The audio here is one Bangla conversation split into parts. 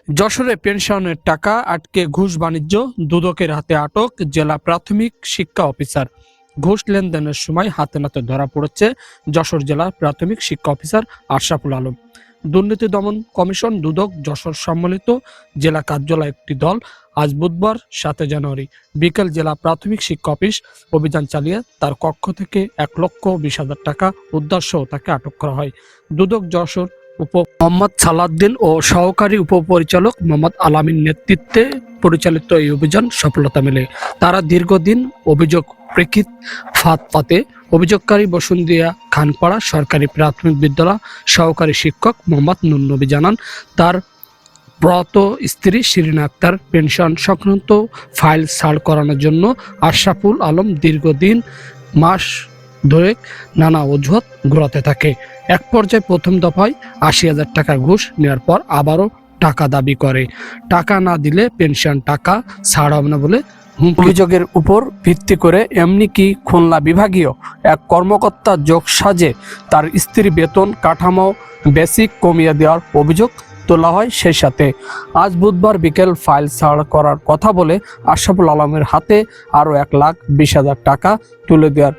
যশোরে পেনশনের টাকা আটকে ঘুষ বাণিজ্য, দুদকের হাতে আটক জেলা প্রাথমিক শিক্ষা অফিসার। ঘুষ লেনদেনের সময় হাতে নাতে ধরা পড়েছে যশোর জেলা প্রাথমিক শিক্ষা অফিসার আশরাফুল আলম। দুর্নীতি দমন কমিশন দুদক যশোর সম্মিলিত জেলা কার্যালয় একটি দল আজ বুধবার 7 জানুয়ারি বিকেল জেলা প্রাথমিক শিক্ষা অফিস অভিযান চালিয়ে তার কক্ষ থেকে 1,20,000 টাকা উদ্ধার সহ তাকে আটক করা হয়। দুদক যশোর মোহাম্মদ সালাউদ্দিন ও সহকারী উপপরিচালক মোহাম্মদ আলামিন নেতৃত্বে পরিচালিত এই অভিযান সফলতা মেলে। তারা দীর্ঘদিন অভিযোগ প্রেক্ষিত ফাঁদ পাতে অভিযোগকারী বসুন্ধিয়া খানপাড়া সরকারি প্রাথমিক বিদ্যালয় সহকারী শিক্ষক মোহাম্মদ নুর নবী জানান, তার প্রয়াত স্ত্রী শিরিনা আক্তার পেনশন সংক্রান্ত ফাইল ছাড় করানোর জন্য আশরাফুল আলম দীর্ঘদিন মাস ধরে নানা অজুহাত ঘোরাতে থাকে। এক পর্যায়ে প্রথম দফায় 80,000 টাকা ঘুষ নেওয়ার পর আবারও টাকা দাবি করে। টাকা না দিলে পেনশন টাকা ছাড় হবে না বলে অভিযোগের উপর ভিত্তি করে এমনকি খুলনা বিভাগীয় এক কর্মকর্তা যোগ সাজে তার স্ত্রী বেতন কাঠামো বেসিক কমিয়ে দেওয়ার অভিযোগ তোলা হয়। সেই সাথে আজ বুধবার বিকেল ফাইল ছাড় করার কথা বলে আশরাফুল আলমের হাতে আরও 1,20,000 টাকা তুলে দেওয়ার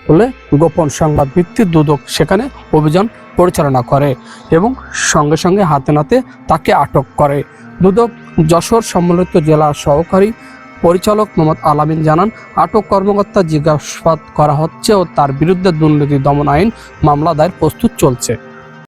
বলে গোপন সংবাদ ভিত্তিক দুদক সেখানে অভিযান পরিচালনা করে এবং সঙ্গে সঙ্গে হাতে নাতে তাকে আটক করে। দুদক যশোর সম্মিলিত জেলা সহকারী পরিচালক মোহাম্মদ আলামিন জানান, আটক কর্মকর্তা জিজ্ঞাসাবাদ করা হচ্ছে ও তার বিরুদ্ধে দুর্নীতি দমন আইন মামলা দায়ের প্রস্তুত চলছে।